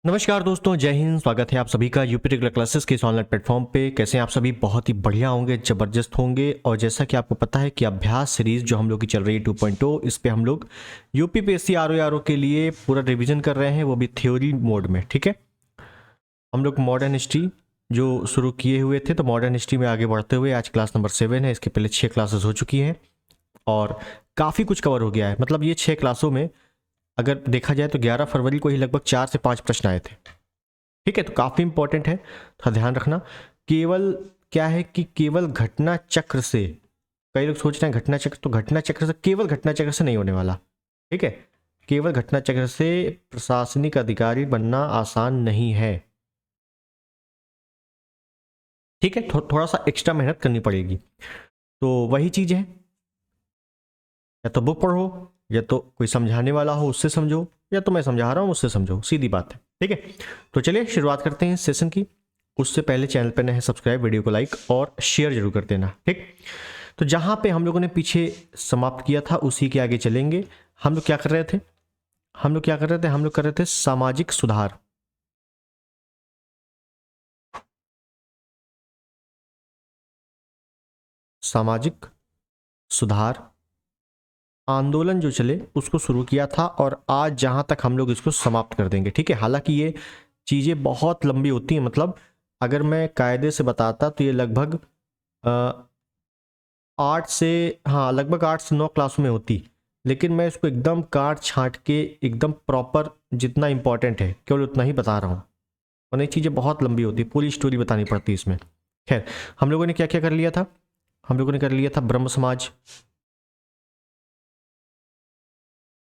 नमस्कार दोस्तों, जय हिंद। स्वागत है आप सभी का यूपी रेगुलर क्लासेस के इस ऑनलाइन प्लेटफॉर्म पे। कैसे हैं आप सभी? बहुत ही बढ़िया होंगे, ज़बरदस्त होंगे। और जैसा कि आपको पता है कि अभ्यास सीरीज जो हम लोग की चल रही है 2.0, इस पे हम लोग यूपी पीएससी आरओ के लिए पूरा रिवीजन कर रहे हैं, वो भी थ्योरी मोड में। ठीक है, हम लोग मॉडर्न हिस्ट्री जो शुरू किए हुए थे, तो मॉडर्न हिस्ट्री में आगे बढ़ते हुए आज क्लास नंबर 7 है। इसके पहले 6 क्लासेस हो चुकी हैं और काफ़ी कुछ कवर हो गया है। मतलब ये 6 क्लासों में अगर देखा जाए तो 11 फरवरी को ही लगभग 4 से 5 प्रश्न आए थे। ठीक है, तो काफ़ी इंपॉर्टेंट है, थोड़ा ध्यान रखना। केवल क्या है कि केवल घटना चक्र से, कई लोग सोच रहे हैं घटना चक्र, तो घटना चक्र से, केवल घटना चक्र से नहीं होने वाला। ठीक है, केवल घटना चक्र से प्रशासनिक अधिकारी बनना आसान नहीं है। ठीक है, थोड़ा सा एक्स्ट्रा मेहनत करनी पड़ेगी। तो वही चीज़ है, या तो बुक पढ़ो, या तो कोई समझाने वाला हो उससे समझो, या तो मैं समझा रहा हूँ उससे समझो, सीधी बात है। ठीक है, तो चलिए शुरुआत करते हैं सेशन की। उससे पहले चैनल पर नए हैं, सब्सक्राइब, वीडियो को लाइक और शेयर जरूर कर देना। ठीक, तो जहाँ पे हम लोगों ने पीछे समाप्त किया था उसी के आगे चलेंगे। हम लोग क्या कर रहे थे? हम लोग कर रहे थे सामाजिक सुधार। सामाजिक सुधार आंदोलन जो चले उसको शुरू किया था, और आज जहां तक हम लोग इसको समाप्त कर देंगे। ठीक है, हालांकि ये चीज़ें बहुत लंबी होती हैं। मतलब अगर मैं कायदे से बताता तो ये लगभग 8 से, हाँ, लगभग 8 से 9 क्लासों में होती। लेकिन मैं इसको एकदम काट छांट के एकदम प्रॉपर जितना इंपॉर्टेंट है केवल उतना ही बता रहा हूँ, और ये चीज़ें बहुत लंबी होती है, पूरी स्टोरी बतानी पड़ती है इसमें। खैर, हम लोगों ने क्या क्या कर लिया था? हम लोगों ने कर लिया था ब्रह्म समाज,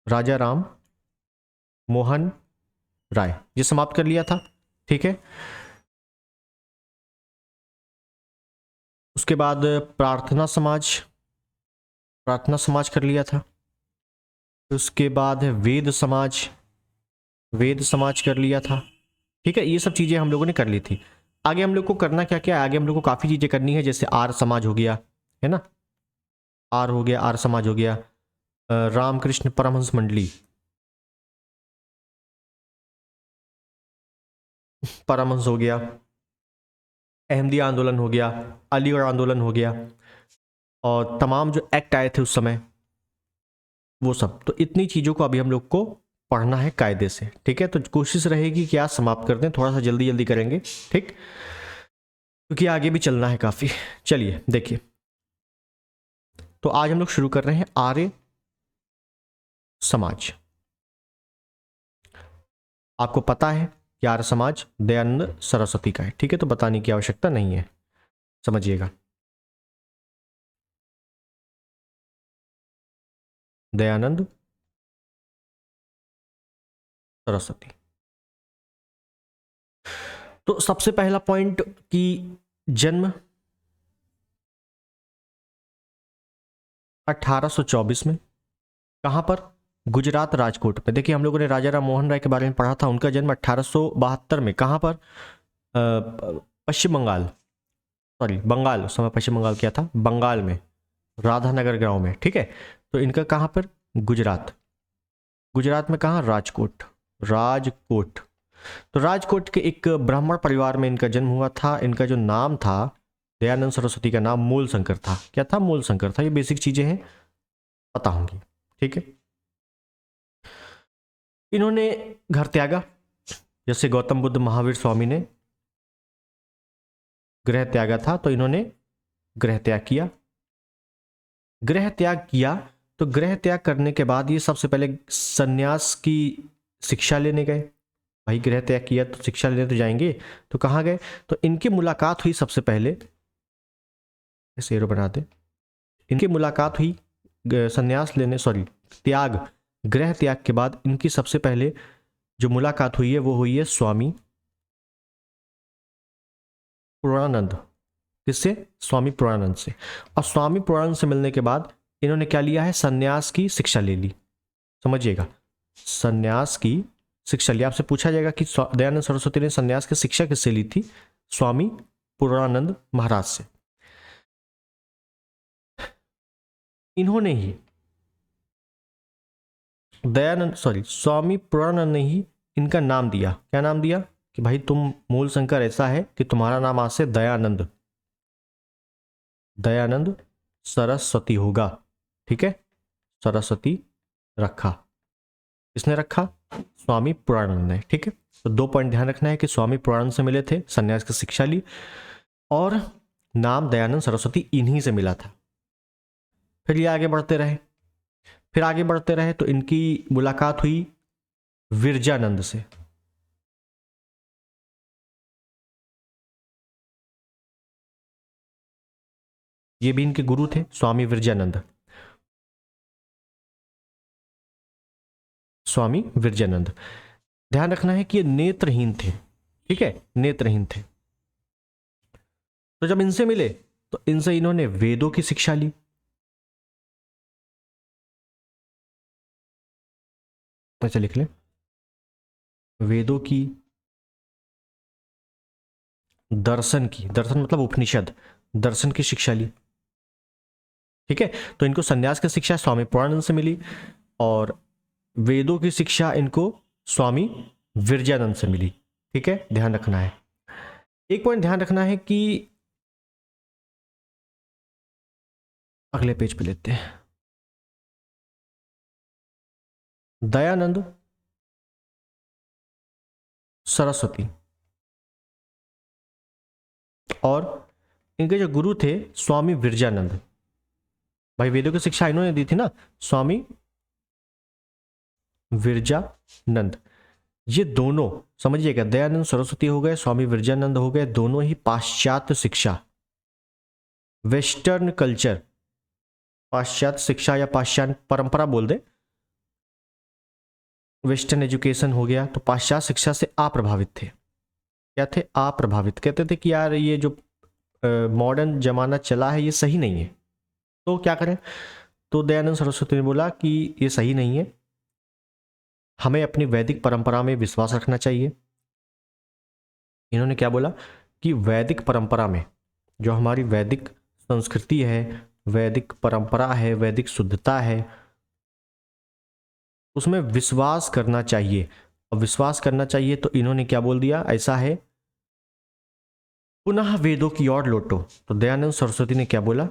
राजा राम मोहन राय, ये समाप्त कर लिया था। ठीक है, उसके बाद प्रार्थना समाज, प्रार्थना समाज कर लिया था। उसके बाद है वेद समाज, वेद समाज कर लिया था। ठीक है, ये सब चीज़ें हम लोगों ने कर ली थी। आगे हम लोग को करना क्या क्या है? आगे हम लोग को काफ़ी चीज़ें करनी है, जैसे आर्य समाज हो गया, है ना, आर्य हो गया, आर्य समाज हो गया, रामकृष्ण परमहंस मंडली, परमहंस हो गया, अहमदी आंदोलन हो गया, अलीगढ़ आंदोलन हो गया, और तमाम जो एक्ट आए थे उस समय, वो सब। तो इतनी चीज़ों को अभी हम लोग को पढ़ना है कायदे से। ठीक है, तो कोशिश रहेगी कि आज समाप्त कर दें, थोड़ा सा जल्दी जल्दी करेंगे। ठीक, क्योंकि आगे भी चलना है काफ़ी। चलिए देखिए, तो आज हम लोग शुरू कर रहे हैं आर्य समाज। आपको पता है कि आर्य समाज दयानंद सरस्वती का है। ठीक है, तो बताने की आवश्यकता नहीं है, समझिएगा। दयानंद सरस्वती। तो सबसे पहला पॉइंट कि जन्म 1824 में, कहां पर? गुजरात, राजकोट में। देखिए, हम लोगों ने राजा राम मोहन राय के बारे में पढ़ा था। उनका जन्म 1872 में, कहां पर? पश्चिम बंगाल, सॉरी बंगाल, उस समय पश्चिम बंगाल क्या था, बंगाल में, राधानगर गांव में। ठीक है, तो इनका कहां पर? गुजरात। गुजरात में कहां? राजकोट, राजकोट। तो राजकोट के एक ब्राह्मण परिवार में इनका जन्म हुआ था। इनका जो नाम था, दयानंद सरस्वती का नाम मूल शंकर था। क्या था? मूल शंकर था। ये बेसिक चीजें हैं, पता होंगी। ठीक है, इन्होंने घर त्यागा, जैसे गौतम बुद्ध महावीर स्वामी ने गृह त्यागा था, तो इन्होंने गृह त्याग किया। गृह त्याग किया, तो गृह त्याग करने के बाद ये सबसे पहले सन्यास की शिक्षा लेने गए। भाई गृह त्याग किया तो शिक्षा लेने तो जाएंगे, तो कहाँ गए? तो इनकी मुलाकात हुई सबसे पहले, ऐसे एरो बना दे, इनकी मुलाकात हुई सन्यास लेने, सॉरी त्याग, गृह त्याग के बाद इनकी सबसे पहले जो मुलाकात हुई है वो हुई है स्वामी पूर्णानंद। किससे? स्वामी पूर्णानंद से। और स्वामी पूर्णानंद से मिलने के बाद इन्होंने क्या लिया है? सन्यास की शिक्षा ले ली। समझिएगा, सन्यास की शिक्षा ली। आपसे पूछा जाएगा कि दयानंद सरस्वती ने सन्यास की शिक्षा किससे ली थी? स्वामी पूर्णानंद महाराज से। इन्होंने ही, दयानंद, सॉरी, स्वामी पूर्णानंद ने ही इनका नाम दिया। क्या नाम दिया कि भाई तुम मूल शंकर ऐसा है कि तुम्हारा नाम आज से दयानंद दयानंद सरस्वती होगा। ठीक है, सरस्वती रखा। किसने रखा? स्वामी पूर्णानंद ने। ठीक है, तो 2 पॉइंट ध्यान रखना है कि स्वामी पूर्णानंद से मिले थे, संन्यास की शिक्षा ली, और नाम दयानंद सरस्वती इन्हीं से मिला था। फिर ये आगे बढ़ते रहे, तो इनकी मुलाकात हुई विरजानंद से। ये भी इनके गुरु थे, स्वामी विरजानंद। स्वामी विरजानंद, ध्यान रखना है कि ये नेत्रहीन थे। ठीक है, नेत्रहीन थे। तो जब इनसे मिले तो इनसे इन्होंने वेदों की शिक्षा ली। ऐसे लिख लें, वेदों की, दर्शन की, दर्शन मतलब उपनिषद, दर्शन की शिक्षा ली। ठीक है, तो इनको संन्यास की शिक्षा स्वामी पूर्णानंद से मिली और वेदों की शिक्षा इनको स्वामी विरजानंद से मिली। ठीक है, ध्यान रखना है। एक पॉइंट ध्यान रखना है कि अगले पेज पे लेते हैं, दयानंद सरस्वती और इनके जो गुरु थे स्वामी विरजानंद, भाई वेदों की शिक्षा इन्होंने दी थी ना, स्वामी विरजानंद। ये दोनों समझिएगा, दयानंद सरस्वती हो गए, स्वामी विरजानंद हो गए, दोनों ही पाश्चात्य शिक्षा, वेस्टर्न कल्चर, पाश्चात्य शिक्षा या पाश्चात्य परंपरा बोल दे, वेस्टर्न एजुकेशन हो गया, तो पाश्चात्य शिक्षा से अप्रभावित थे। क्या थे? अप्रभावित। कहते थे कि यार ये जो मॉडर्न जमाना चला है ये सही नहीं है, तो क्या करें? तो दयानंद सरस्वती ने बोला कि ये सही नहीं है, हमें अपनी वैदिक परंपरा में विश्वास रखना चाहिए। इन्होंने क्या बोला कि वैदिक परंपरा में, जो हमारी वैदिक संस्कृति है, वैदिक परंपरा है, वैदिक शुद्धता है, उसमें विश्वास करना चाहिए। और विश्वास करना चाहिए तो इन्होंने क्या बोल दिया, ऐसा है पुनः वेदों की ओर लौटो। तो दयानंद सरस्वती ने क्या बोला,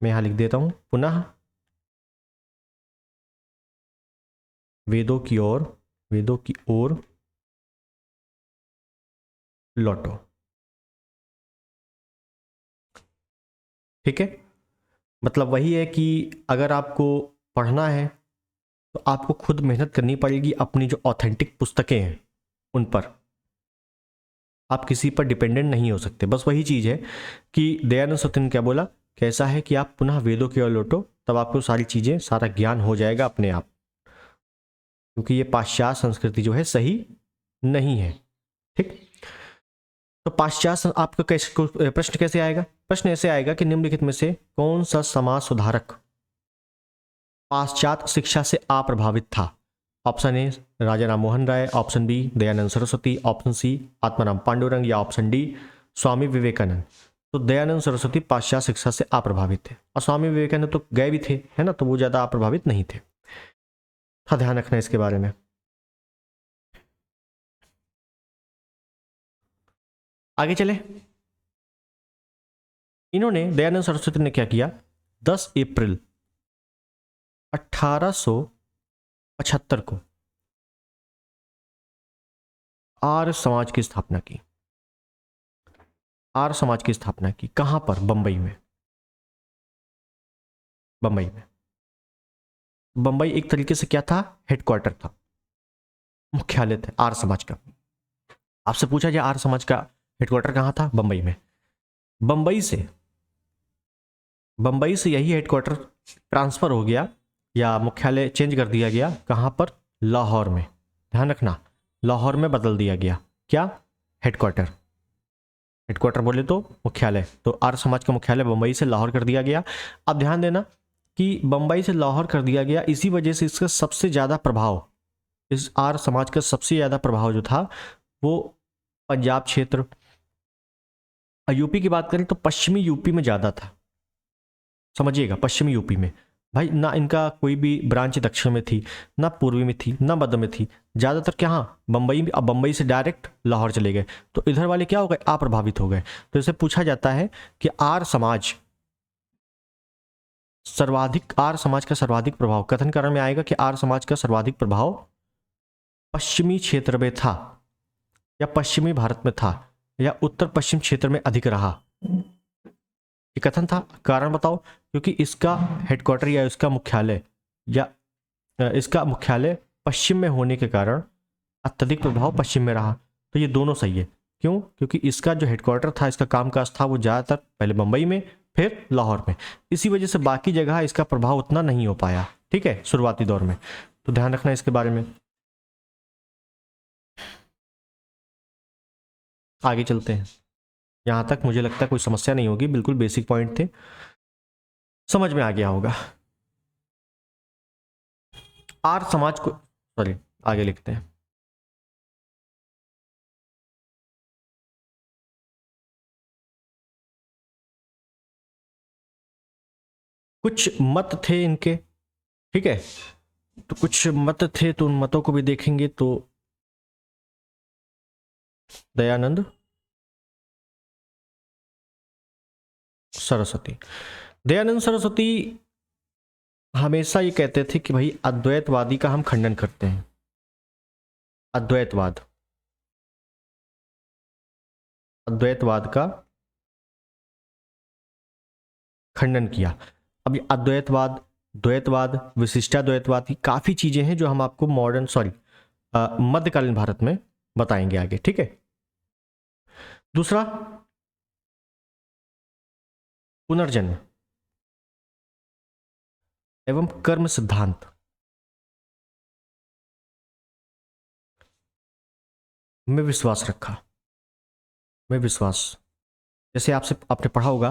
मैं यहां लिख देता हूं, पुनः वेदों की ओर लौटो। ठीक है, मतलब वही है कि अगर आपको पढ़ना है तो आपको खुद मेहनत करनी पड़ेगी, अपनी जो ऑथेंटिक पुस्तकें हैं उन पर, आप किसी पर डिपेंडेंट नहीं हो सकते। बस वही चीज़ है कि दयानंद सरस्वती ने क्या बोला, कैसा है कि आप पुनः वेदों की ओर लौटो, तब आपको सारी चीज़ें, सारा ज्ञान हो जाएगा अपने आप, क्योंकि ये पाश्चात्य संस्कृति जो है सही नहीं है। ठीक, तो पाश्चात्य आपका कैसे प्रश्न कैसे आएगा? प्रश्न ऐसे आएगा कि निम्नलिखित में से कौन सा समाज सुधारक पाश्चात्य शिक्षा से अप्रभावित था? Option A Raja Ram Mohan Roy, option B Dayanand Saraswati, option C Atmaram Pandurang, या ऑप्शन डी स्वामी विवेकानंद। तो दयानंद सरस्वती पाश्चात्य शिक्षा से अप्रभावित थे और स्वामी विवेकानंद तो गए भी थे, है ना, तो वो ज्यादा अप्रभावित नहीं थे। था ध्यान रखना इसके बारे में। आगे चले, इन्होंने दयानंद सरस्वती ने क्या किया, 10 अप्रैल 1875 को आर्य समाज की स्थापना की। आर्य समाज की स्थापना की कहां पर? बंबई में। बंबई में, बंबई एक तरीके से क्या था, हेडक्वार्टर था, मुख्यालय था आर्य समाज का। आपसे पूछा जाए आर्य समाज का हेडक्वार्टर कहां था? बंबई में। बंबई से यही हेडक्वार्टर ट्रांसफर हो गया या मुख्यालय चेंज कर दिया गया, कहां पर? लाहौर में। ध्यान रखना, लाहौर में बदल दिया गया। क्या? हेडक्वार्टर। हेडक्वार्टर बोले तो मुख्यालय, तो आर्य समाज का मुख्यालय बंबई से लाहौर कर दिया गया। अब ध्यान देना कि बंबई से लाहौर कर दिया गया, इसी वजह से इसका सबसे ज़्यादा प्रभाव, इस आर्य समाज का सबसे ज़्यादा प्रभाव जो था वो पंजाब क्षेत्र, यूपी की बात करें तो पश्चिमी यूपी में ज़्यादा था। समझिएगा, पश्चिमी यूपी में, भाई ना इनका कोई भी ब्रांच दक्षिण में थी, ना पूर्वी में थी, ना मध्य में थी, ज़्यादातर क्या, हाँ बम्बई में। अब बम्बई से डायरेक्ट लाहौर चले गए, तो इधर वाले क्या हो गए, अप्रभावित हो गए। तो इसे पूछा जाता है कि आर्य समाज का सर्वाधिक प्रभाव, कथन कारण में आएगा कि आर्य समाज का सर्वाधिक प्रभाव पश्चिमी क्षेत्र में था, या पश्चिमी भारत में था, या उत्तर पश्चिम क्षेत्र में अधिक रहा। ये कथन था, कारण बताओ। क्योंकि इसका हेडक्वार्टर या इसका मुख्यालय पश्चिम में होने के कारण अत्यधिक प्रभाव पश्चिम में रहा। तो ये दोनों सही है। क्यों? क्योंकि इसका जो हेडक्वार्टर था, इसका कामकाज था, वो ज़्यादातर पहले मुंबई में, फिर लाहौर में। इसी वजह से बाकी जगह इसका प्रभाव उतना नहीं हो पाया, ठीक है, शुरुआती दौर में। तो ध्यान रखना इसके बारे में। आगे चलते हैं। यहाँ तक मुझे लगता है कोई समस्या नहीं होगी, बिल्कुल बेसिक पॉइंट थे, समझ में आ गया होगा। आर्य समाज को, सॉरी, आगे लिखते हैं। कुछ मत थे इनके, ठीक है, तो कुछ मत थे, तो उन मतों को भी देखेंगे। तो दयानंद सरस्वती, दयानंद सरस्वती हमेशा ये कहते थे कि भाई अद्वैतवादी का हम खंडन करते हैं। अद्वैतवाद का खंडन किया। अब ये अद्वैतवाद, द्वैतवाद, विशिष्टाद्वैतवाद की काफ़ी चीज़ें हैं जो हम आपको मध्यकालीन भारत में बताएंगे आगे, ठीक है। दूसरा, पुनर्जन्म एवं कर्म सिद्धांत में विश्वास रखा। जैसे आपने पढ़ा होगा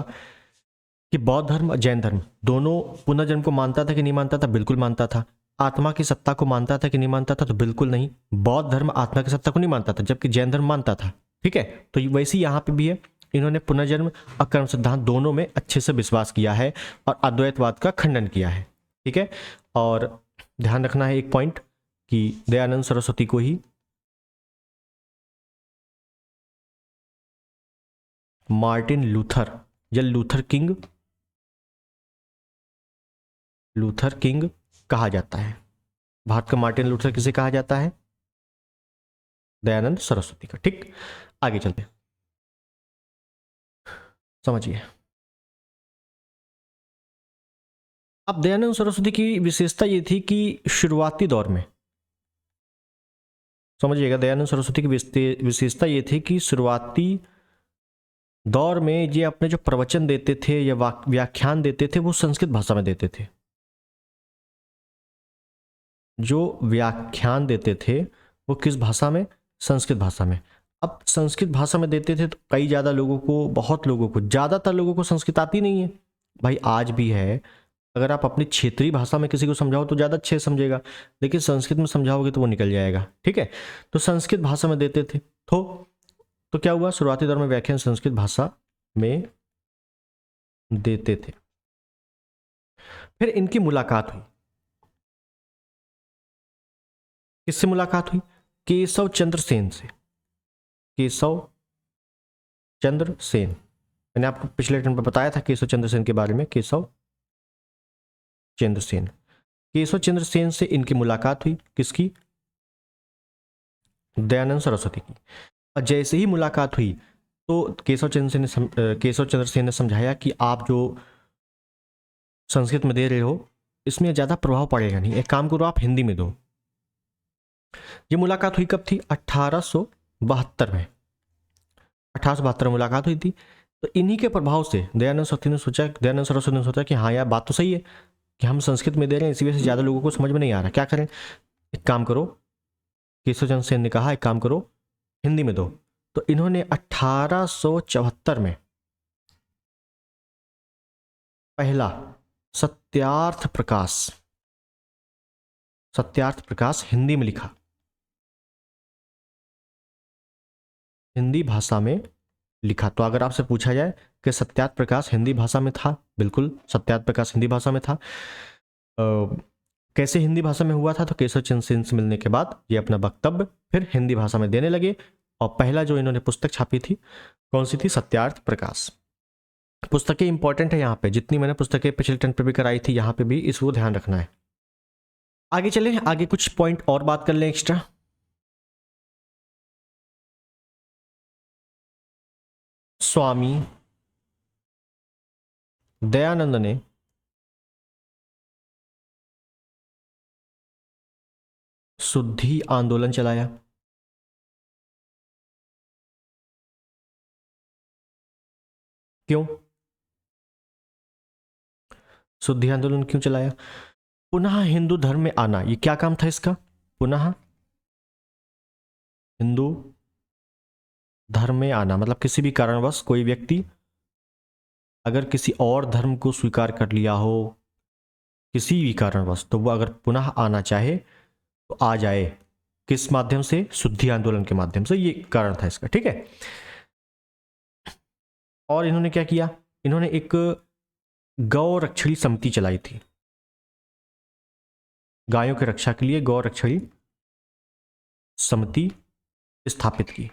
कि बौद्ध धर्म और जैन धर्म दोनों पुनर्जन्म को मानता था कि नहीं मानता था? बिल्कुल मानता था। आत्मा की सत्ता को मानता था कि नहीं मानता था? तो बिल्कुल नहीं। बौद्ध धर्म आत्मा की सत्ता को नहीं मानता था, जबकि जैन धर्म मानता था, ठीक है। तो वैसे ही यहाँ पे भी है, इन्होंने पुनर्जन्म और कर्म सिद्धांत दोनों में अच्छे से विश्वास किया है और अद्वैतवाद का खंडन किया है, ठीक है। और ध्यान रखना है एक पॉइंट कि दयानंद सरस्वती को ही मार्टिन लूथर या लूथर किंग कहा जाता है। भारत का मार्टिन लूथर किसे कहा जाता है? दयानंद सरस्वती का, ठीक। आगे चलते हैं, समझिए। अब दयानंद सरस्वती की विशेषता ये थी कि शुरुआती दौर में, समझिएगा, दयानंद सरस्वती की विशेषता ये थी कि शुरुआती दौर में ये अपने जो प्रवचन देते थे या व्याख्यान देते थे, वो संस्कृत भाषा में देते थे। जो व्याख्यान देते थे वो किस भाषा में? संस्कृत भाषा में। अब संस्कृत भाषा में देते थे तो बहुत लोगों को, ज़्यादातर लोगों को संस्कृत आती नहीं है। भाई आज भी है, अगर आप अपनी क्षेत्रीय भाषा में किसी को समझाओ तो ज़्यादा अच्छे से समझेगा, लेकिन संस्कृत में समझाओगे तो वो निकल जाएगा, ठीक है। तो संस्कृत भाषा में देते थे। तो क्या हुआ, शुरुआती दौर में व्याख्यान संस्कृत भाषा में देते थे। फिर इनकी मुलाकात हुई, किससे मुलाकात हुई? केशव चंद्र सेन से। केशव चंद्र सेन, मैंने आपको पिछले टर्म पर बताया था केशव चंद्र सेन के बारे में। केशव चंद्र सेन से इनकी मुलाकात हुई, किसकी? दयानंद सरस्वती की। और जैसे ही मुलाकात हुई तो केशव चंद्र सेन ने समझाया कि आप जो संस्कृत में दे रहे हो इसमें ज़्यादा प्रभाव पड़ेगा नहीं, एक काम करो आप हिंदी में दो। ये मुलाकात हुई कब थी? 1872 में। 1872 में मुलाकात हुई थी। तो इन्हीं के प्रभाव से दयानंद सरस्वती ने सोचा कि हाँ यार, बात तो सही है कि हम संस्कृत में दे रहे हैं, इसी वजह से ज़्यादा लोगों को समझ में नहीं आ रहा, क्या करें? एक काम करो, केशव चंद्र सेन ने कहा, एक काम करो हिंदी में दो। तो इन्होंने 1874 में पहला सत्यार्थ प्रकाश हिंदी में लिखा, हिंदी भाषा में लिखा। तो अगर आपसे पूछा जाए कि सत्यार्थ प्रकाश हिंदी भाषा में था, बिल्कुल सत्यार्थ प्रकाश हिंदी भाषा में था। कैसे हिंदी भाषा में हुआ था, तो केशव चंद्र सेन से मिलने के बाद ये अपना वक्तव्य फिर हिंदी भाषा में देने लगे। और पहला जो इन्होंने पुस्तक छापी थी कौन सी थी, सत्यार्थ प्रकाश। पुस्तकें इंपॉर्टेंट है यहाँ पे, जितनी मैंने पुस्तकें पिछले टर्न पे भी कराई थी यहाँ पे भी इसको ध्यान रखना है। आगे चले, आगे कुछ पॉइंट और बात कर लें एक्स्ट्रा। स्वामी दयानंद ने शुद्धि आंदोलन चलाया। क्यों शुद्धि आंदोलन क्यों चलाया? पुनः हिंदू धर्म में आना, ये क्या काम था इसका? पुनः हिंदू धर्म में आना मतलब किसी भी कारणवश कोई व्यक्ति अगर किसी और धर्म को स्वीकार कर लिया हो किसी भी कारणवश, तो वो अगर पुनः आना चाहे तो आ जाए। किस माध्यम से? शुद्धि आंदोलन के माध्यम से, ये कारण था इसका। ठीक है। और इन्होंने क्या किया? इन्होंने एक गौ रक्षणी समिति चलाई थी, गायों की रक्षा के लिए गौ रक्षणी समिति स्थापित की।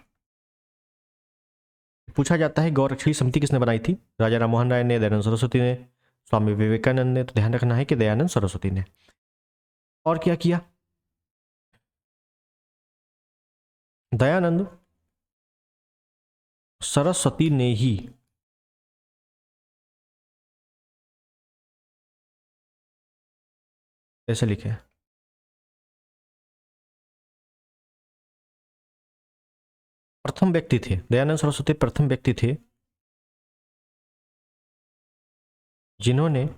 पूछा जाता है गौ रक्षणी समिति किसने बनाई थी? राजा राममोहन राय ने, दयानंद सरस्वती ने, स्वामी विवेकानंद ने। तो ध्यान रखना है कि दयानंद सरस्वती ने। और क्या किया? दयानंद सरस्वती ने ही ऐसे लिखे, प्रथम व्यक्ति थे, दयानंद सरस्वती प्रथम व्यक्ति थे जिन्होंने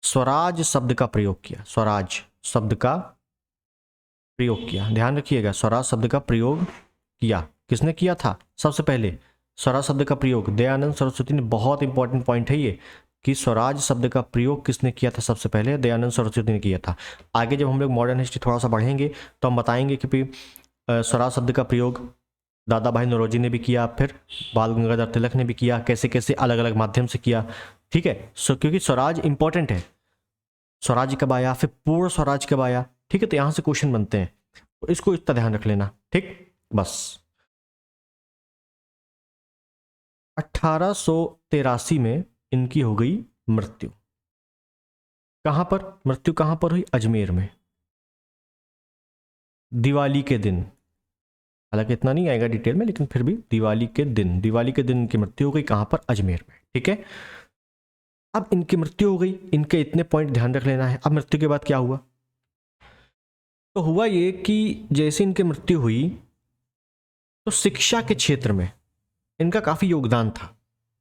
स्वराज शब्द का प्रयोग किया। स्वराज शब्द का प्रयोग किया, ध्यान रखिएगा, स्वराज शब्द का प्रयोग किया। किसने किया था? सबसे पहले स्वराज शब्द का प्रयोग दयानंद सरस्वती ने। बहुत इंपॉर्टेंट पॉइंट है ये कि स्वराज शब्द का प्रयोग किसने किया था? सबसे पहले दयानंद सरस्वती ने किया था। आगे जब हम लोग मॉडर्न हिस्ट्री थोड़ा सा बढ़ेंगे तो हम बताएंगे कि स्वराज शब्द का प्रयोग दादा भाई नौरोजी ने भी किया, फिर बाल गंगाधर तिलक ने भी किया, कैसे कैसे अलग अलग माध्यम से किया। ठीक है। क्योंकि स्वराज इंपॉर्टेंट है। स्वराज कब आया, फिर पूर्ण स्वराज कब आया? ठीक है। तो यहां से क्वेश्चन बनते हैं, तो इसको इतना ध्यान रख लेना। ठीक, बस। 1883 में इनकी हो गई मृत्यु। कहां पर मृत्यु, कहां पर हुई? अजमेर में, दिवाली के दिन। हालांकि इतना नहीं आएगा डिटेल में, लेकिन फिर भी दिवाली के दिन इनकी मृत्यु हो गई। कहां पर? अजमेर में। ठीक है। अब इनकी मृत्यु हो गई, इनके इतने पॉइंट ध्यान रख लेना है। अब मृत्यु के बाद क्या हुआ? तो हुआ ये कि जैसे इनकी मृत्यु हुई तो शिक्षा के क्षेत्र में इनका काफी योगदान था।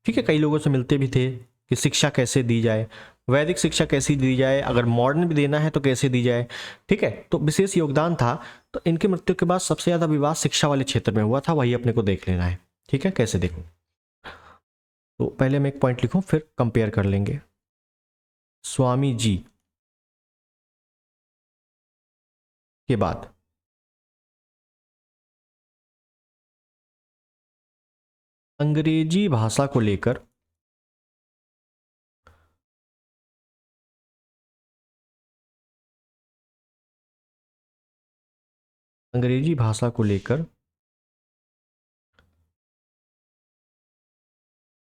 ठीक है। कई लोगों से मिलते भी थे कि शिक्षा कैसे दी जाए, वैदिक शिक्षा कैसी दी जाए, अगर मॉडर्न भी देना है तो कैसे दी जाए। ठीक है। तो विशेष योगदान था। तो इनकी मृत्यु के बाद सबसे ज्यादा विवाद शिक्षा वाले क्षेत्र में हुआ था, वही अपने को देख लेना है। ठीक है। कैसे देखो, तो पहले मैं एक पॉइंट लिखूं फिर कंपेयर कर लेंगे। स्वामी जी के बाद अंग्रेजी भाषा को लेकर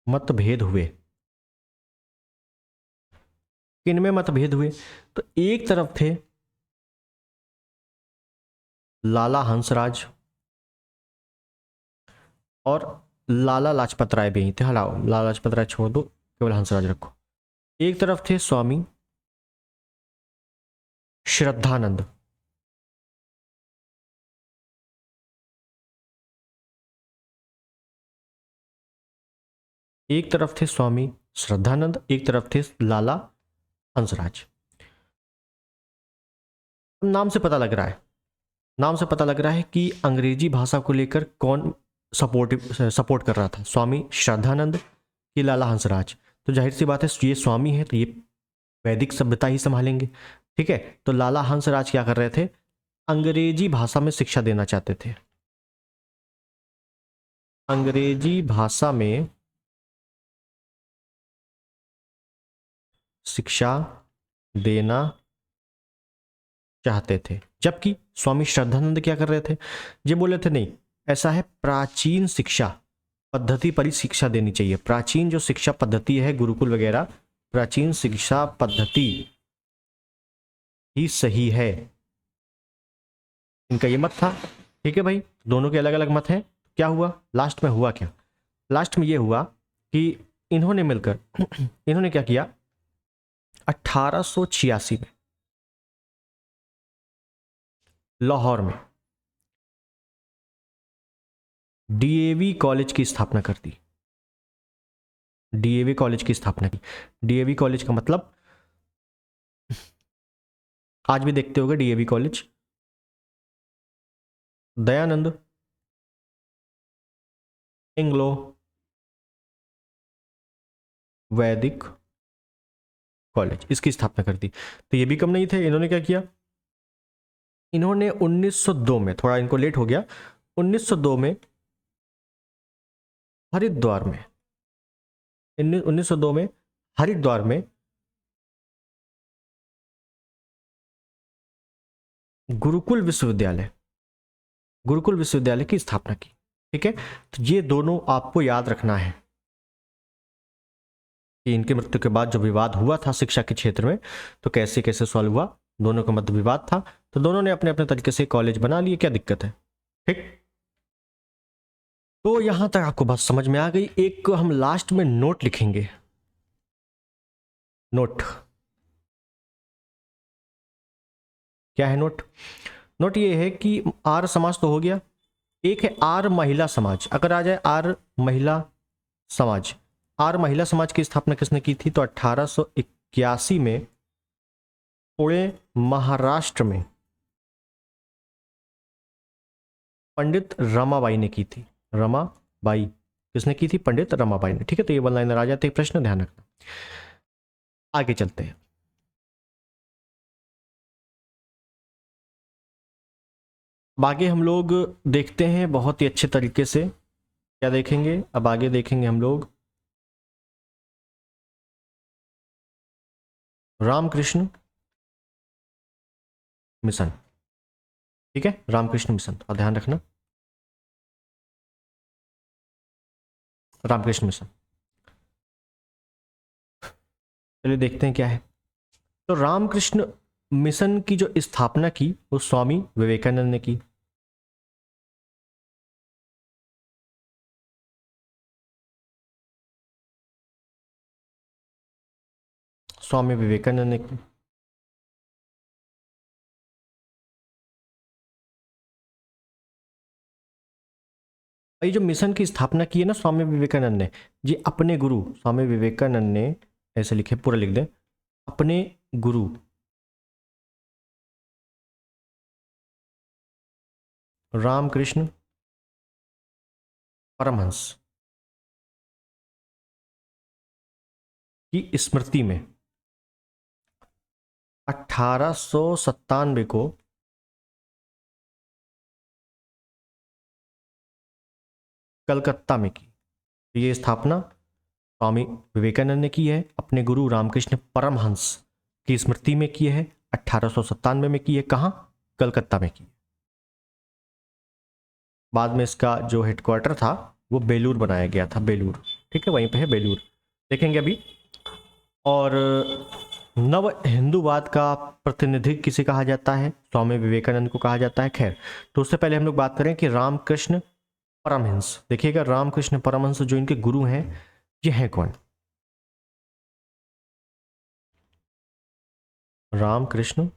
मतभेद हुए। किनमें मतभेद हुए? तो एक तरफ थे लाला हंसराज और लाला लाजपत राय भी थे। हटाओ, लाला लाजपत राय छोड़ दो, केवल हंसराज रखो। एक तरफ थे स्वामी श्रद्धानंद, एक तरफ थे स्वामी श्रद्धानंद, एक तरफ थे लाला हंसराज। नाम से पता लग रहा है, नाम से पता लग रहा है कि अंग्रेजी भाषा को लेकर कौन सपोर्ट कर रहा था, स्वामी श्रद्धानंद कि लाला हंसराज। तो जाहिर सी बात है ये स्वामी है तो ये वैदिक सभ्यता ही संभालेंगे। ठीक है। तो लाला हंसराज क्या कर रहे थे? अंग्रेजी भाषा में शिक्षा देना चाहते थे। अंग्रेजी भाषा में शिक्षा देना चाहते थे, जबकि स्वामी श्रद्धानंद क्या कर रहे थे, ये बोले थे नहीं, ऐसा है प्राचीन शिक्षा पद्धति पर ही शिक्षा देनी चाहिए, प्राचीन जो शिक्षा पद्धति है गुरुकुल वगैरह, प्राचीन शिक्षा पद्धति ही सही है, इनका ये मत था। ठीक है भाई, दोनों के अलग अलग मत हैं। क्या हुआ लास्ट में, हुआ क्या, लास्ट में ये हुआ कि इन्होंने मिलकर इन्होंने क्या किया, 1886 में लाहौर में डीएवी कॉलेज की स्थापना कर दी। डीएवी कॉलेज की स्थापना की। डीएवी कॉलेज का मतलब आज भी देखते होगे, डीएवी कॉलेज दयानंद एंग्लो वैदिक कॉलेज, इसकी स्थापना कर दी। तो ये भी कम नहीं थे, इन्होंने क्या किया, इन्होंने 1902 में, थोड़ा इनको लेट हो गया, 1902 में हरिद्वार में, 1902 में हरिद्वार में गुरुकुल विश्वविद्यालय, गुरुकुल विश्वविद्यालय की स्थापना की। ठीक है, तो ये दोनों आपको याद रखना है कि इनके मृत्यु के बाद जो विवाद हुआ था शिक्षा के क्षेत्र में, तो कैसे कैसे सॉल्व हुआ, दोनों का मध्य विवाद था, तो दोनों ने अपने अपने तरीके से कॉलेज बना लिए, क्या दिक्कत है। ठीक, तो यहां तक आपको बात समझ में आ गई। एक हम लास्ट में नोट लिखेंगे, नोट, क्या है नोट, नोट ये है कि आर्य समाज तो हो गया, एक है आर्य महिला समाज। अगर आ जाए आर्य महिला समाज, आर्य महिला समाज की स्थापना किसने की थी, तो 1881 में पुणे महाराष्ट्र में पंडित रमाबाई ने की थी। रमाबाई किसने की थी, पंडित रमाबाई ने। ठीक है, तो ये वन लाइनर आ जाते हैं, प्रश्न ध्यान रखना। आगे चलते हैं, आगे हम लोग देखते हैं बहुत ही अच्छे तरीके से, क्या देखेंगे, अब आगे देखेंगे हम लोग रामकृष्ण मिशन। ठीक है, रामकृष्ण मिशन, और ध्यान रखना रामकृष्ण मिशन। चलिए देखते हैं क्या है। तो रामकृष्ण मिशन की जो स्थापना की वो स्वामी विवेकानंद ने की। स्वामी विवेकानंद ने की। ये जो मिशन की स्थापना की है ना स्वामी विवेकानंद ने, ये अपने गुरु स्वामी विवेकानंद ने, ऐसे लिखे पूरा लिख दें, अपने गुरु रामकृष्ण परमहंस की स्मृति में 1897 को कलकत्ता में की। ये स्थापना स्वामी विवेकानंद ने की है, अपने गुरु रामकृष्ण परमहंस की स्मृति में की है, 1897 में की है। कहाँ, कलकत्ता में की। बाद में इसका जो हेडक्वार्टर था वो बेलूर बनाया गया था, बेलूर। ठीक है, वहीं पे है बेलूर, देखेंगे अभी। और नव हिंदूवाद का प्रतिनिधि किसे कहा जाता है, स्वामी विवेकानंद को कहा जाता है। खैर, तो उससे पहले हम लोग बात करें कि रामकृष्ण परमहंस, देखिएगा रामकृष्ण परमहंस जो इनके गुरु हैं, ये हैं कौन, रामकृष्ण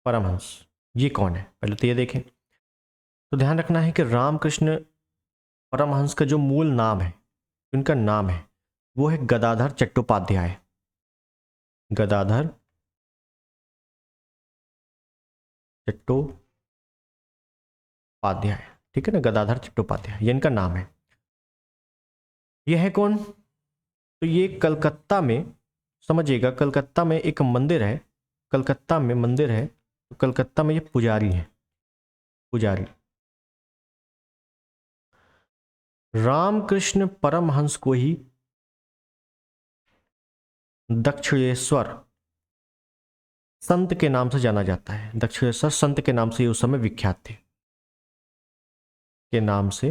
परमहंस ये कौन है, पहले तो ये देखें। तो ध्यान रखना है कि रामकृष्ण परमहंस का जो मूल नाम है, उनका नाम है, वो है गदाधर चट्टोपाध्याय। गदाधर चट्टोपाध्याय, ठीक है ना, गदाधर चट्टोपाध्याय ये इनका नाम है। ये है कौन, तो ये कलकत्ता में, समझिएगा कलकत्ता में एक मंदिर है, कलकत्ता में मंदिर है, तो कलकत्ता में ये पुजारी है, पुजारी। रामकृष्ण परमहंस को ही दक्षिणेश्वर संत के नाम से जाना जाता है। दक्षिणेश्वर संत के नाम से ये उस समय विख्यात थे, के नाम से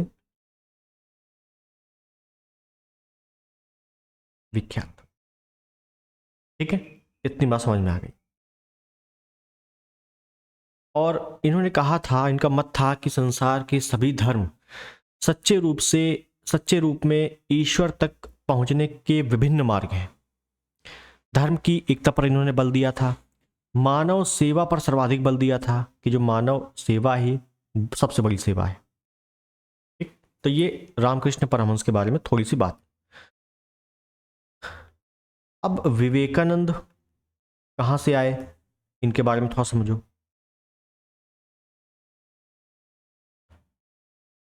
विख्यात। ठीक है, इतनी बात समझ में आ गई। और इन्होंने कहा था, इनका मत था कि संसार के सभी धर्म सच्चे रूप में ईश्वर तक पहुंचने के विभिन्न मार्ग हैं। धर्म की एकता पर इन्होंने बल दिया था, मानव सेवा पर सर्वाधिक बल दिया था कि जो मानव सेवा ही सबसे बड़ी सेवा है। ठीक, तो ये रामकृष्ण परमहंस के बारे में थोड़ी सी बात। अब विवेकानंद कहाँ से आए, इनके बारे में थोड़ा समझो।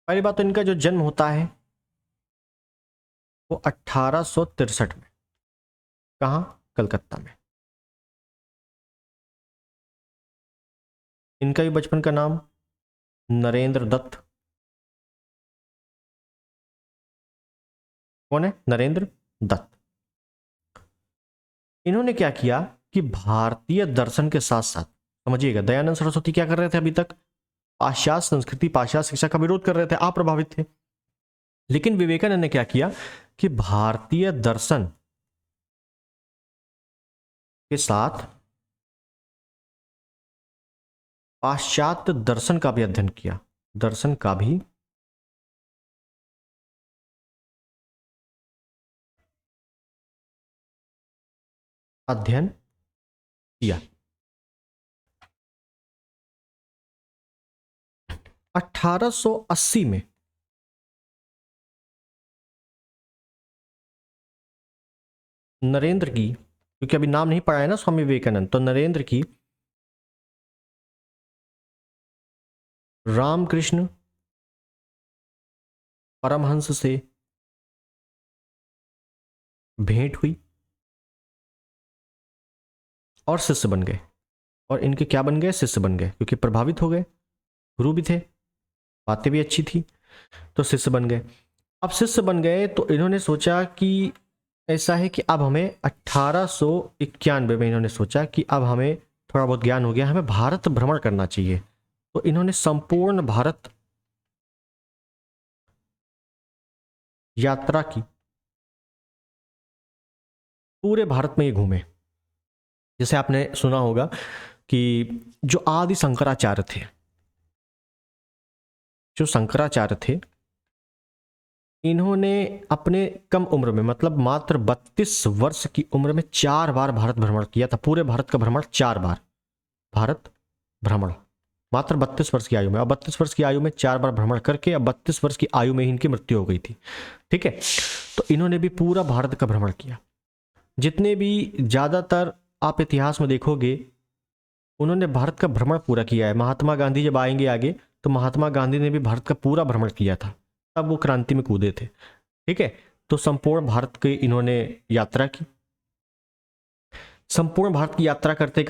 पहली बात तो इनका जो जन्म होता है वो 1863 में, कहाँ, कलकत्ता में। इनका भी बचपन का नाम नरेंद्र दत्त। कौन है? नरेंद्र दत्त। इन्होंने क्या किया कि भारतीय दर्शन के साथ साथ, समझिएगा, दयानंद सरस्वती क्या कर रहे थे अभी तक? पाश्चात्य संस्कृति, पाश्चात्य शिक्षा का विरोध कर रहे थे, आप प्रभावित थे। लेकिन विवेकानंद ने क्या किया कि भारतीय दर्शन के साथ पाश्चात्य दर्शन का भी अध्ययन किया, दर्शन का भी अध्ययन किया। 1880 में नरेंद्र की, क्योंकि अभी नाम नहीं पड़ा है ना स्वामी विवेकानंद, तो नरेंद्र की रामकृष्ण परमहंस से भेंट हुई और शिष्य बन गए। और इनके क्या बन गए? शिष्य बन गए, क्योंकि प्रभावित हो गए, गुरु भी थे, बातें भी अच्छी थी, तो शिष्य बन गए। अब शिष्य बन गए तो इन्होंने सोचा कि ऐसा है कि अब हमें 1891 में इन्होंने सोचा कि अब हमें थोड़ा बहुत ज्ञान हो गया, हमें भारत भ्रमण करना चाहिए। तो इन्होंने संपूर्ण भारत यात्रा की, पूरे भारत में ये घूमे। जैसे आपने सुना होगा कि जो आदि शंकराचार्य थे, जो शंकराचार्य थे, इन्होंने अपने कम उम्र में, मतलब मात्र 32 वर्ष की उम्र में 4 बार भारत भ्रमण किया था। पूरे भारत का भ्रमण 4 बार, भारत भ्रमण, मात्र 32 वर्ष की आयु में। अब 32 वर्ष की आयु में 4 बार भ्रमण करके अब 32 वर्ष की आयु में ही इनकी मृत्यु हो गई थी। ठीक है, तो इन्होंने भी पूरा भारत का भ्रमण किया। जितने भी, ज़्यादातर आप इतिहास में देखोगे, उन्होंने भारत का भ्रमण पूरा किया है। महात्मा गांधी जब आएंगे आगे, तो महात्मा गांधी ने भी भारत का पूरा भ्रमण किया था, तब वो क्रांति में कूदे थे। ठीक है, तो संपूर्ण भारत की इन्होंने यात्रा की। संपूर्ण भारत की यात्रा करते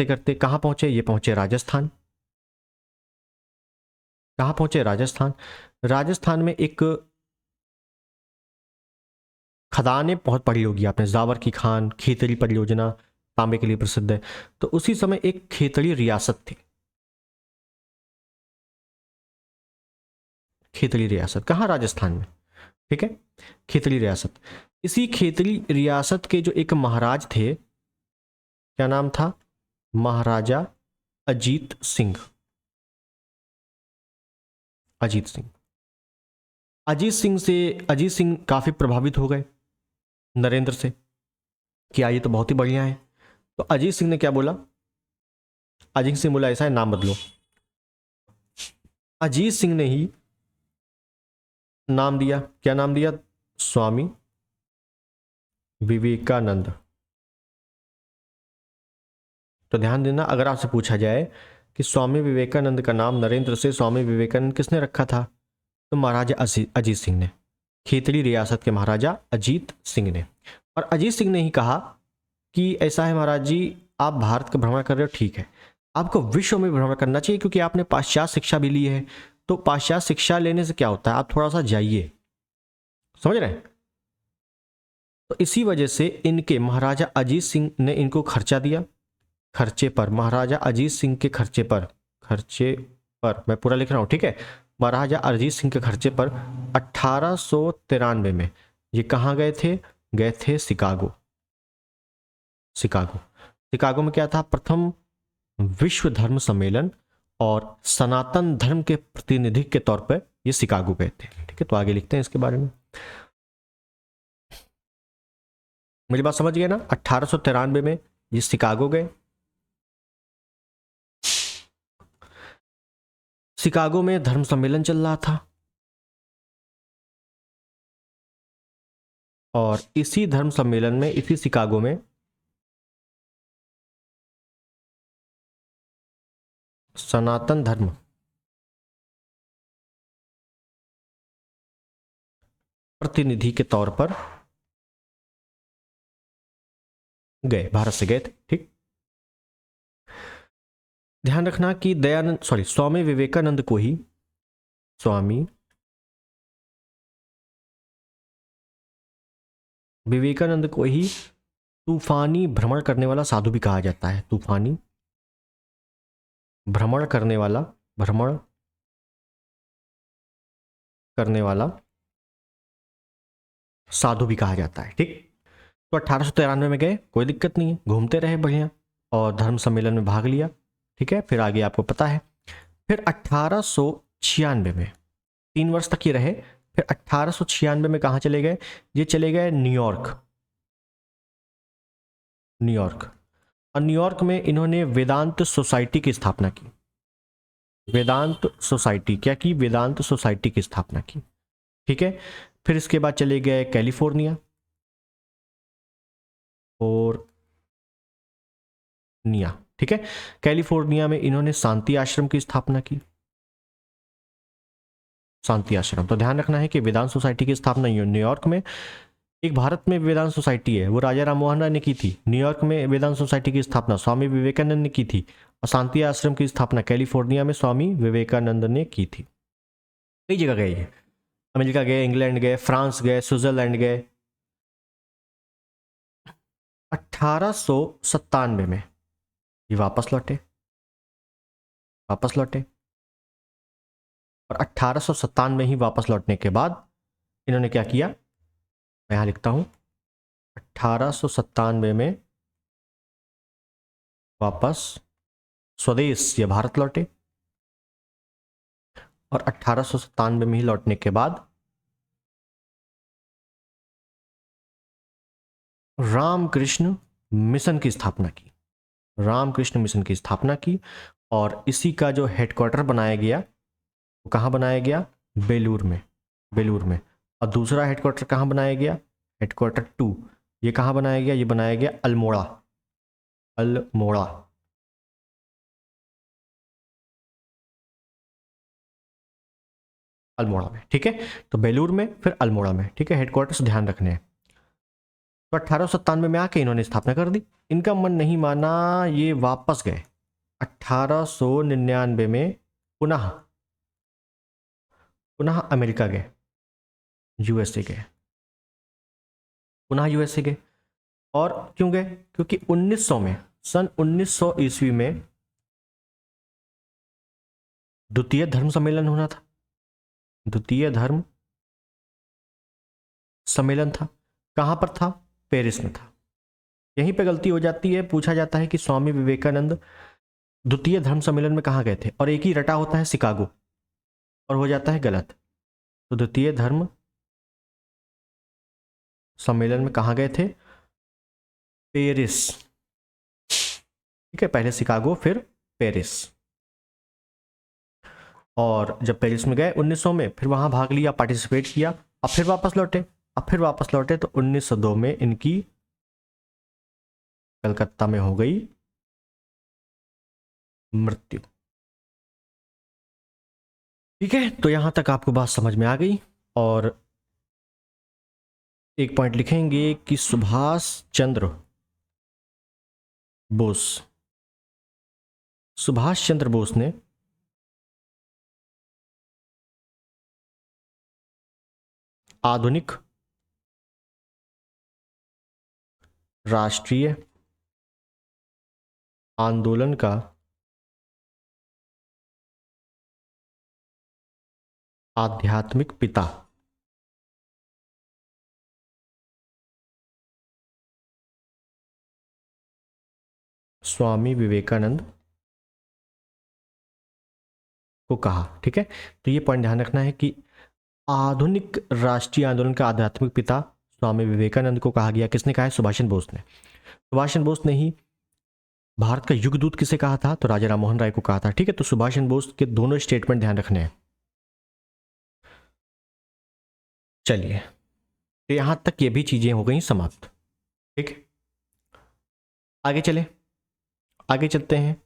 करते कहाँ पहुंचे? ये पहुंचे राजस्थान। कहाँ पहुंचे? राजस्थान। राजस्थान में एक खदानें बहुत पड़ी होगी आपने, जावर की खान, खेतड़ी परियोजना तांबे के लिए प्रसिद्ध है। तो उसी समय एक खेतड़ी रियासत थी। खेतड़ी रियासत कहाँ? राजस्थान में। ठीक है, खेतड़ी रियासत। इसी खेतड़ी रियासत के जो एक महाराज थे, क्या नाम था? महाराजा अजीत सिंह। अजीत सिंह। अजीत सिंह काफी प्रभावित हो गए नरेंद्र से कि ये तो बहुत ही बढ़िया है। तो अजीत सिंह ने क्या बोला? अजीत सिंह बोला ऐसा है, नाम बदलो। अजीत सिंह ने ही नाम दिया। क्या नाम दिया? स्वामी विवेकानंद। तो ध्यान देना, अगर आपसे पूछा जाए कि स्वामी विवेकानंद का नाम नरेंद्र से स्वामी विवेकानंद किसने रखा था, तो महाराजा अजीत सिंह ने, खेतड़ी रियासत के महाराजा अजीत सिंह ने। और अजीत सिंह ने ही कहा कि ऐसा है महाराज जी, आप भारत का भ्रमण कर रहे हो, ठीक है, आपको विश्व में भ्रमण करना चाहिए, क्योंकि आपने पाश्चात्य शिक्षा भी ली है। तो पाश्चात्य शिक्षा लेने से क्या होता है, आप थोड़ा सा जाइए, समझ रहे हैं, तो इसी वजह से इनके महाराजा अजीत सिंह ने इनको खर्चा दिया, खर्चे पर, महाराजा अजीत सिंह के खर्चे पर, खर्चे पर मैं पूरा लिख रहा हूँ, ठीक है, महाराजा अजीत सिंह के खर्चे पर 1893 में ये कहाँ गए थे? गए थे शिकागो। शिकागो, शिकागो में क्या था? प्रथम विश्व धर्म सम्मेलन और सनातन धर्म के प्रतिनिधि के तौर पर ये शिकागो गए थे, ठीक है। तो आगे लिखते हैं इसके बारे में। मेरी बात समझ गए ना? 1893 में ये शिकागो गए। शिकागो में धर्म सम्मेलन चल रहा था और इसी धर्म सम्मेलन में, इसी शिकागो में सनातन धर्म प्रतिनिधि के तौर पर गए, भारत से गए थे, ठीक। ध्यान रखना कि दयानंद स्वामी विवेकानंद को ही, स्वामी विवेकानंद को ही तूफानी भ्रमण करने वाला साधु भी कहा जाता है। तूफानी भ्रमण करने वाला, भ्रमण करने वाला साधु भी कहा जाता है, ठीक। तो 1893 में गए, कोई दिक्कत नहीं है, घूमते रहे बढ़िया और धर्म सम्मेलन में भाग लिया, ठीक है। फिर आगे आपको पता है, फिर 1896 में 3 वर्ष तक ये रहे। फिर 1896 में कहाँ चले गए? ये चले गए न्यूयॉर्क। न्यूयॉर्क, और न्यूयॉर्क में इन्होंने वेदांत सोसाइटी की स्थापना की। वेदांत सोसाइटी क्या की? वेदांत सोसाइटी की स्थापना की, ठीक है। फिर इसके बाद चले गए कैलिफोर्निया और निया, ठीक है। कैलिफोर्निया में इन्होंने शांति आश्रम की स्थापना की, शांति आश्रम। तो ध्यान रखना है कि वेदांत सोसाइटी की स्थापना न्यूयॉर्क में, एक भारत में वेदांत सोसाइटी है, वो राजा राम मोहन राय ने की थी। न्यूयॉर्क में वेदांत सोसाइटी की स्थापना स्वामी विवेकानंद ने की थी और शांति आश्रम की स्थापना कैलिफोर्निया में स्वामी विवेकानंद ने की थी। कई जगह गए, अमेरिका गए, इंग्लैंड गए, फ्रांस गए, स्विट्जरलैंड गए। 1897 में ये वापस लौटे, वापस लौटे, और 1897 में ही वापस लौटने के बाद इन्होंने क्या किया? मैं यहां लिखता हूं, 1897 में वापस स्वदेश या भारत लौटे और 1897 में ही लौटने के बाद रामकृष्ण मिशन की स्थापना की। रामकृष्ण मिशन की स्थापना की और इसी का जो हेडक्वार्टर बनाया गया वो कहाँ बनाया गया? बेलूर में, बेलूर में। और दूसरा हेडक्वार्टर कहाँ बनाया गया? हेडक्वार्टर 2 ये कहाँ बनाया गया? ये बनाया गया अल्मोड़ा, अल्मोड़ा, अल्मोड़ा में, ठीक है। तो बेलूर में फिर अल्मोड़ा में, ठीक है, हेडक्वार्टर्स ध्यान रखने हैं। तो 1897 में आके इन्होंने स्थापना कर दी। इनका मन नहीं माना, ये वापस गए 1899 में, पुनः पुनः अमेरिका गए, यूएसए गए, पुनः यूएसए गए। और क्यों गए? क्योंकि 1900 में, सन 1900 ईस्वी में द्वितीय धर्म सम्मेलन होना था, द्वितीय धर्म सम्मेलन था। कहां पर था? पेरिस में था। यहीं पे गलती हो जाती है, पूछा जाता है कि स्वामी विवेकानंद द्वितीय धर्म सम्मेलन में कहां गए थे, और एक ही रटा होता है शिकागो, और हो जाता है गलत। तो द्वितीय धर्म सम्मेलन में कहां गए थे? पेरिस, ठीक है, पहले शिकागो फिर पेरिस। और जब पेरिस में गए 1900 में, फिर वहां भाग लिया, पार्टिसिपेट किया, अब फिर वापस लौटे, अब फिर वापस लौटे तो 1902 में इनकी कलकत्ता में हो गई मृत्यु, ठीक है। तो यहां तक आपको बात समझ में आ गई। और एक पॉइंट लिखेंगे कि सुभाष चंद्र बोस, सुभाष चंद्र बोस ने आधुनिक राष्ट्रीय आंदोलन का आध्यात्मिक पिता स्वामी विवेकानंद को कहा। ठीक है, तो ये पॉइंट ध्यान रखना है कि आधुनिक राष्ट्रीय आंदोलन का आध्यात्मिक पिता स्वामी विवेकानंद को कहा गया। किसने कहा है? सुभाष चंद्र बोस ने। सुभाष चंद्र बोस ने ही भारत का युगदूत किसे कहा था? तो राजा राममोहन राय को कहा था। ठीक है, तो सुभाष चंद्र बोस के दोनों स्टेटमेंट ध्यान रखने हैं। चलिए, तो यहां तक ये भी चीजें हो गई समाप्त। ठीक, आगे चले, आगे चलते हैं।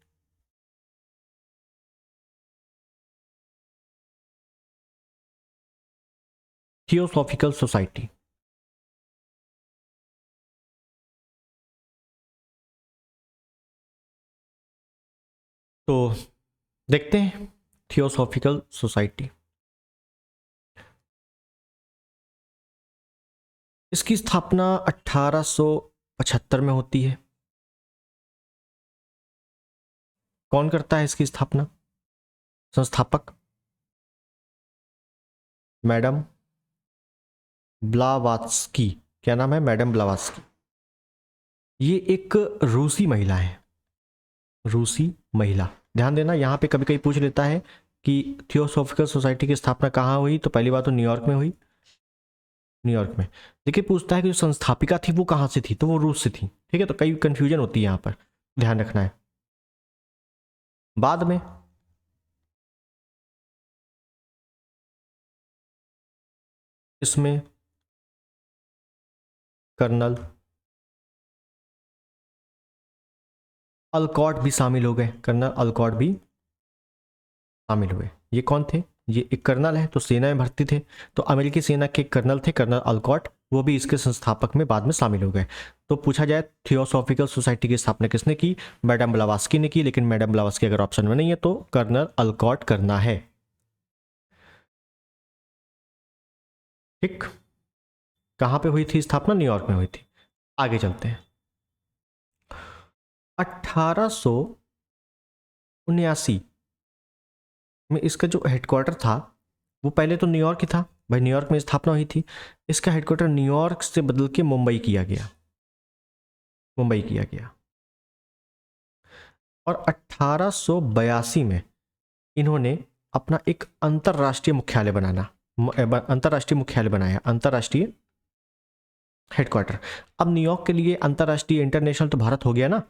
थियोसॉफिकल सोसाइटी, तो देखते हैं थियोसॉफिकल सोसाइटी। इसकी स्थापना 1875 में होती है। कौन करता है इसकी स्थापना? संस्थापक मैडम ब्लावात्स्की। क्या नाम है? Madam Blavatsky. ये एक रूसी महिला है, रूसी महिला। ध्यान देना, यहां पे कभी कभी पूछ लेता है कि थियोसॉफिकल सोसाइटी की स्थापना कहाँ हुई, तो पहली बात तो न्यूयॉर्क में हुई। न्यूयॉर्क में। देखिए, पूछता है कि जो संस्थापिका थी वो कहाँ से थी, तो वो रूस से थी। ठीक है, तो कई कंफ्यूजन होती है यहाँ पर, ध्यान रखना है। बाद में इसमें कर्नल अलकॉट भी शामिल हो गए। कर्नल अलकॉट भी शामिल हुए। ये कौन थे? ये एक कर्नल है, तो सेना में भर्ती थे, तो अमेरिकी सेना के कर्नल थे कर्नल अलकॉट, वो भी इसके संस्थापक में बाद में शामिल हो गए। तो पूछा जाए थियोसॉफिकल सोसाइटी की स्थापना किसने की? मैडम ब्लावात्स्की ने की, लेकिन मैडम ब्लावात्स्की अगर ऑप्शन में नहीं है तो कर्नल अलकॉट करना है। ठीक, कहां पे हुई थी स्थापना? न्यूयॉर्क में हुई थी। आगे चलते हैं। 1879 में इसका जो हेडक्वार्टर था वो पहले तो न्यूयॉर्क ही था भाई, न्यूयॉर्क में स्थापना हुई थी। इसका हेडक्वार्टर न्यूयॉर्क से बदल के मुंबई किया गया, मुंबई किया गया। और 1882 में इन्होंने अपना एक अंतरराष्ट्रीय मुख्यालय बनाया, अंतरराष्ट्रीय हेडक्वार्टर। अब न्यूयॉर्क के लिए अंतरराष्ट्रीय, इंटरनेशनल तो भारत हो गया ना,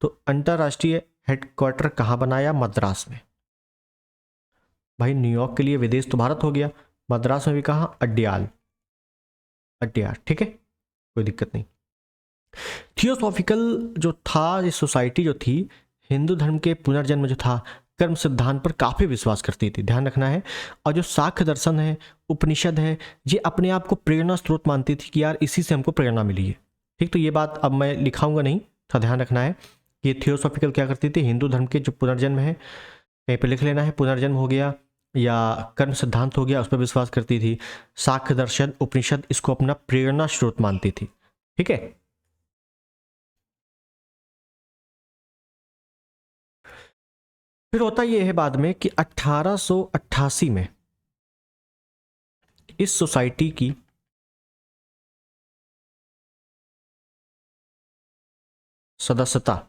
तो अंतरराष्ट्रीय हेडक्वार्टर कहाँ बनाया? मद्रास में। भाई न्यूयॉर्क के लिए विदेश तो भारत हो गया, मद्रास में भी कहाँ? अड्याल, अड्यार। ठीक है, कोई दिक्कत नहीं। थियोसॉफिकल जो था, ये सोसाइटी जो थी, हिंदू धर्म के पुनर्जन्म जो था, कर्म सिद्धांत पर काफी विश्वास करती थी, ध्यान रखना है। और जो साख्य दर्शन है, उपनिषद है, ये अपने आप को प्रेरणा स्रोत मानती थी कि यार इसी से हमको प्रेरणा मिली है। ठीक, तो ये बात अब मैं लिखाऊंगा नहीं, तो ध्यान रखना है कि थियोसॉफिकल क्या करती थी? हिंदू धर्म के जो पुनर्जन्म है, कहीं पर लिख लेना है, पुनर्जन्म हो गया या कर्म सिद्धांत हो गया, उस पर विश्वास करती थी। साख्य दर्शन, उपनिषद, इसको अपना प्रेरणा स्रोत मानती थी। ठीक है, फिर होता यह है बाद में कि 1888 में इस सोसाइटी की सदस्यता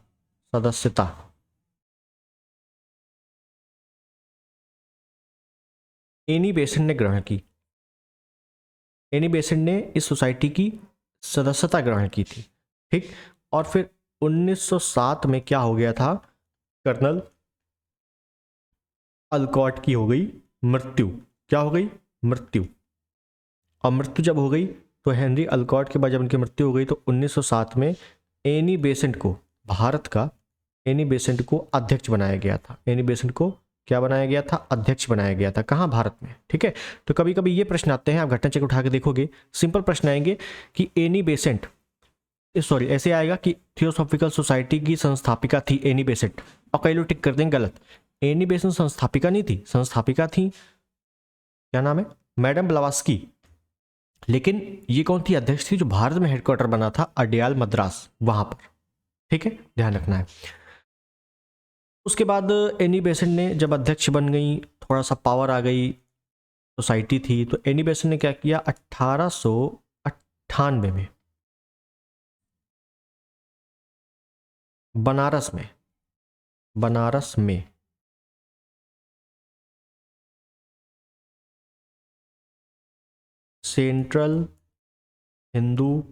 एनी बेसेंट ने ग्रहण की। एनी बेसेंट ने इस सोसाइटी की सदस्यता ग्रहण की थी। ठीक, और फिर 1907 में क्या हो गया था? कर्नल अलकॉट की हो गई मृत्यु। क्या हो गई? मृत्यु। और मृत्यु जब हो गई तो हेनरी अलकॉट के बाद जब उनकी मृत्यु हो गई तो 1907 में एनी बेसेंट को, भारत का एनी बेसेंट को अध्यक्ष बनाया गया था। एनी बेसेंट को क्या बनाया गया था? अध्यक्ष बनाया गया था। कहाँ? भारत में। ठीक है, तो कभी कभी ये प्रश्न आते हैं, आप घटना चक्र उठा के देखोगे, सिंपल प्रश्न आएंगे कि एनी बेसेंट, सॉरी ऐसे आएगा कि थियोसॉफिकल सोसाइटी की संस्थापिका थी एनी बेसेंट, और कई लोग टिक कर देंगे गलत। एनी बेसेंट संस्थापिका नहीं थी, संस्थापिका थी, क्या नाम है? Madam Blavatsky. लेकिन ये कौन थी अध्यक्ष थी, जो भारत में हेडक्वार्टर बना था अडयाल मद्रास वहां पर। ठीक है, ध्यान रखना है। उसके बाद एनी बेसेंट ने जब अध्यक्ष बन गई, थोड़ा सा पावर आ गई, सोसाइटी थी, तो एनी बेसेंट ने क्या किया 1898 में बनारस में सेंट्रल हिंदू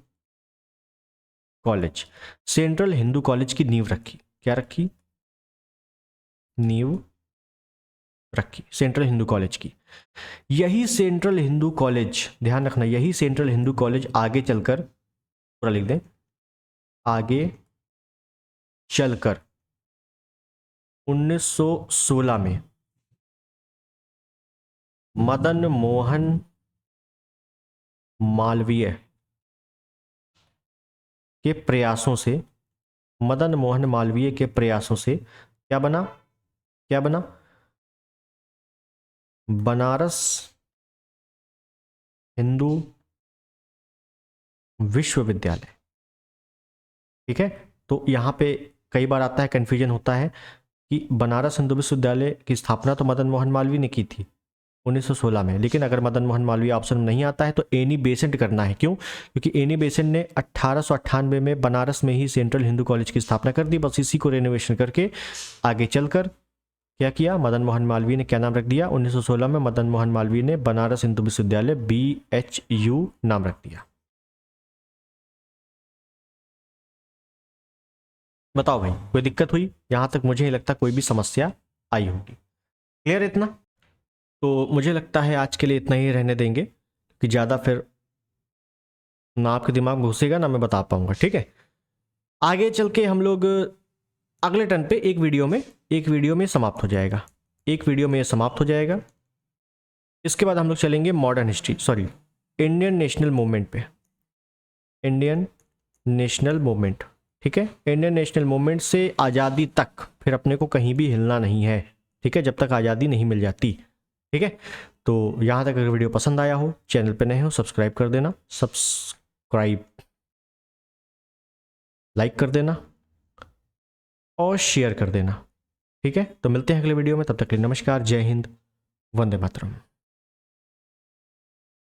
कॉलेज की नींव रखी। क्या रखी? नींव रखी सेंट्रल हिंदू कॉलेज की। यही सेंट्रल हिंदू कॉलेज, ध्यान रखना, यही सेंट्रल हिंदू कॉलेज आगे चलकर, पूरा लिख दें, आगे चलकर 1916 में मदन मोहन मालवीय के प्रयासों से, क्या बना? बनारस हिंदू विश्वविद्यालय। ठीक है, तो यहां पे कई बार आता है, कंफ्यूजन होता है कि बनारस हिंदू विश्वविद्यालय की स्थापना तो मदन मोहन मालवीय ने की थी 1916 में, लेकिन अगर मदन मोहन मालवीय ऑप्शन में नहीं आता है तो एनी बेसेंट करना है। क्यों? क्योंकि एनी बेसेंट ने 1898 में बनारस में ही सेंट्रल हिंदू कॉलेज की स्थापना कर दी। बस इसी को रेनोवेशन करके आगे चलकर क्या किया, मदन मोहन मालवीय ने क्या नाम रख दिया, 1916 में मदन मोहन मालवीय ने बनारस हिंदू विश्वविद्यालय BHU नाम रख दिया। बताओ भाई, कोई दिक्कत हुई? यहां तक मुझे नहीं लगता कोई भी समस्या आई होगी। क्लियर इतना? तो मुझे लगता है आज के लिए इतना ही रहने देंगे, कि ज़्यादा फिर ना आपके दिमाग में घुसेगा ना मैं बता पाऊंगा। ठीक है, आगे चल के हम लोग अगले टर्न पे एक वीडियो में समाप्त हो जाएगा, इसके बाद हम लोग चलेंगे modern history, sorry Indian national movement पे, इंडियन नेशनल मूवमेंट। ठीक है, इंडियन नेशनल मूवमेंट से आज़ादी तक फिर अपने को कहीं भी हिलना नहीं है। ठीक है, जब तक आज़ादी नहीं मिल जाती। ठीक है, तो यहाँ तक अगर वीडियो पसंद आया हो, चैनल पे नए हो सब्सक्राइब कर देना, लाइक कर देना और शेयर कर देना। ठीक है, तो मिलते हैं अगले वीडियो में, तब तक के लिए नमस्कार, जय हिंद, वंदे मातरम।